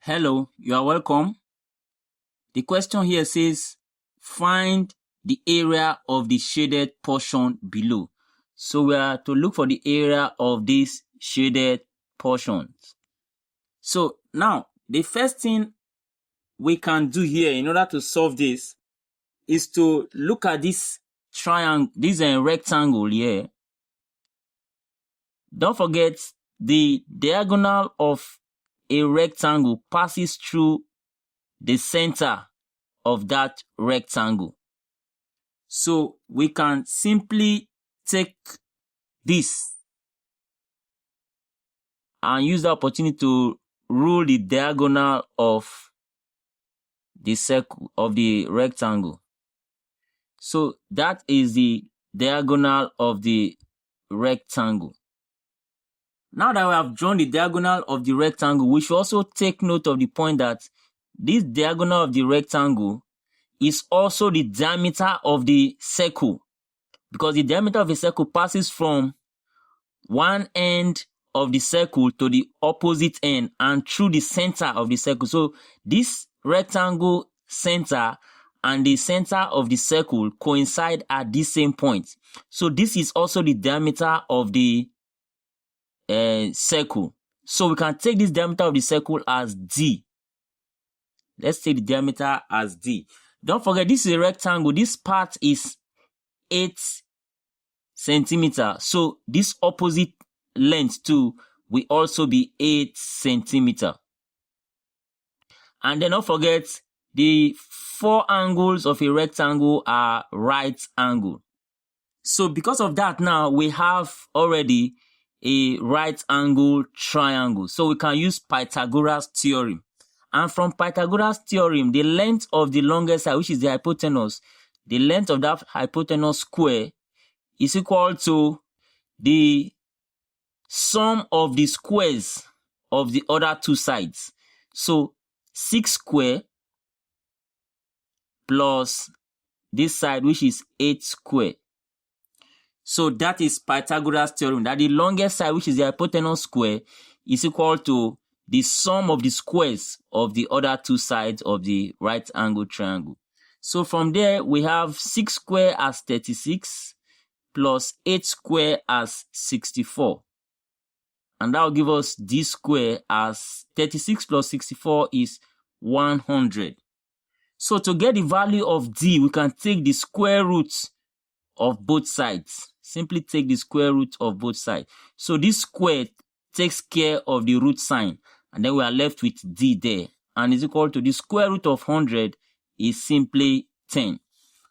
Hello, you are welcome. The question here says, find the area of the shaded portion below. So we are to look for the area of these shaded portions. So now, the first thing we can do here in order to solve this is to look at this triangle, this rectangle here. Don't forget, the diagonal of a rectangle passes through the center of that rectangle. So we can simply take this and use the opportunity to rule the diagonal of the circle of the rectangle. So that is the diagonal of the rectangle. Now that we have drawn the diagonal of the rectangle, we should also take note of the point that this diagonal of the rectangle is also the diameter of the circle, because the diameter of a circle passes from one end of the circle to the opposite end and through the center of the circle. So this rectangle center and the center of the circle coincide at the same point. So this is also the diameter of the circle. So we can take this diameter of the circle as D. Let's take the diameter as D. Don't forget, this is a rectangle. This part is 8 centimeters. So this opposite length too will also be 8 centimeters. And then don't forget, the 4 angles of a rectangle are right angle. So because of that, now we have already a right angle triangle. So we can use Pythagoras theorem. And from Pythagoras theorem, the length of the longest side, which is the hypotenuse, the length of that hypotenuse square is equal to the sum of the squares of the other two sides. So 6 square plus this side, which is 8 square. So that is Pythagoras theorem, that the longest side, which is the hypotenuse square, is equal to the sum of the squares of the other two sides of the right angle triangle. So from there, we have 6 square as 36 plus 8 square as 64. And that will give us D square as 36 plus 64 is 100. So to get the value of D, we can take the square roots of both sides. Simply take the square root of both sides. So this square takes care of the root sign, and then we are left with D there, and is equal to the square root of 100 is simply 10.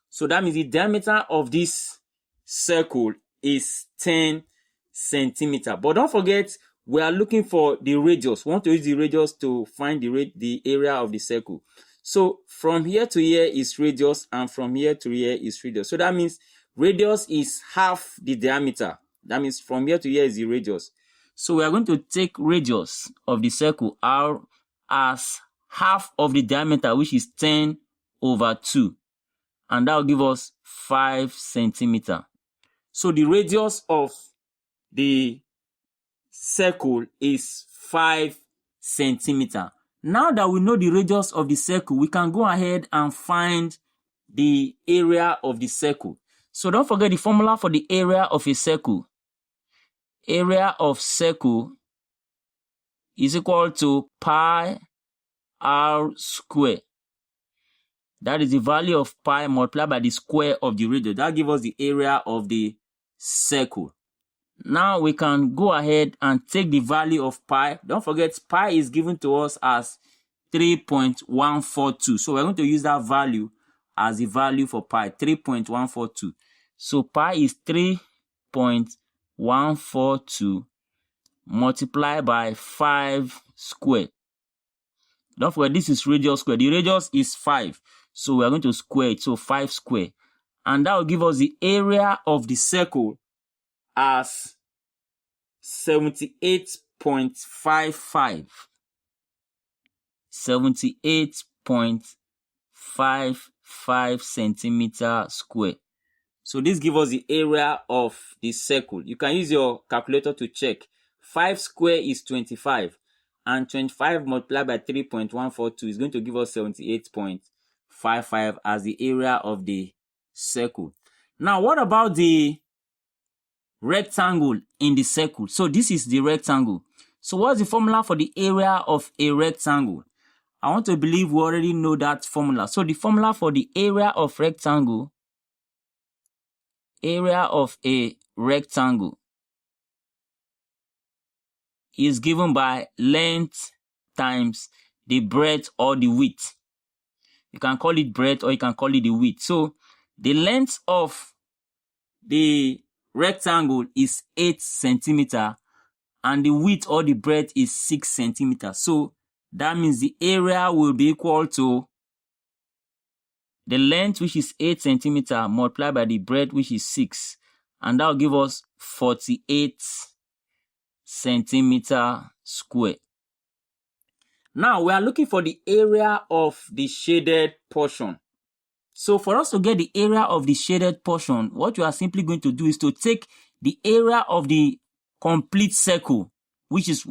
So that means the diameter of this circle is 10 centimeters. But don't forget, we are looking for the radius. We want to use the radius to find the area of the circle. So from here to here is radius, and from here to here is radius. So that means radius is half the diameter. That means from here to here is the radius. So we are going to take radius of the circle R as half of the diameter, which is 10 over 2. And that will give us 5 centimeters. So the radius of the circle is 5 centimeters. Now that we know the radius of the circle, we can go ahead and find the area of the circle. So don't forget the formula for the area of a circle. Area of circle is equal to pi r square. That is the value of pi multiplied by the square of the radius. That gives us the area of the circle. Now we can go ahead and take the value of pi. Don't forget, pi is given to us as 3.142. So we're going to use that value as the value for pi, 3.142. So pi is 3.142 multiplied by 5 square. Don't forget, this is radius square. The radius is 5. So we're going to square it. So 5 square. And that will give us the area of the circle as 78.55. 78.55 centimeters square. So this gives us the area of the circle. You can use your calculator to check. 5 square is 25. and 25 multiplied by 3.142 is going to give us 78.55 as the area of the circle. Now, what about the rectangle in the circle? So this is the rectangle. So what's the formula for the area of a rectangle? I want to believe we already know that formula. So the formula for the area of rectangle, area of a rectangle, is given by length times the breadth or the width. You can call it breadth or you can call it the width. So the length of the rectangle is 8 centimeter and the width or the breadth is 6 centimeters. So that means the area will be equal to the length, which is 8 centimeter, multiplied by the breadth, which is 6. And that will give us 48 centimeter square. Now we are looking for the area of the shaded portion. So for us to get the area of the shaded portion, what you are simply going to do is to take the area of the complete circle, which is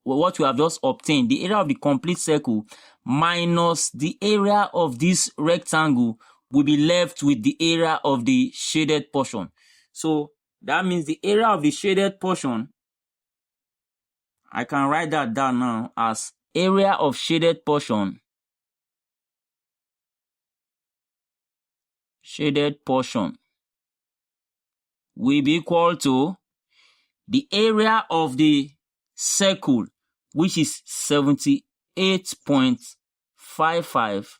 what you have just obtained, the area of the complete circle, minus the area of this rectangle, will be left with the area of the shaded portion. So that means the area of the shaded portion, I can write that down now as area of shaded portion, will be equal to the area of the circle, which is 78.55,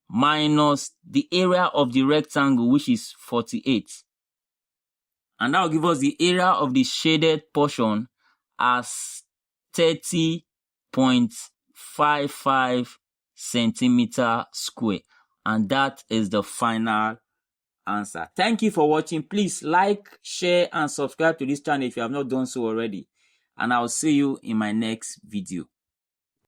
minus the area of the rectangle, which is 48. And that will give us the area of the shaded portion as 30.55 centimeter square. And that is the final answer. Thank you for watching. Please like, share, and subscribe to this channel if you have not done so already. And I'll see you in my next video.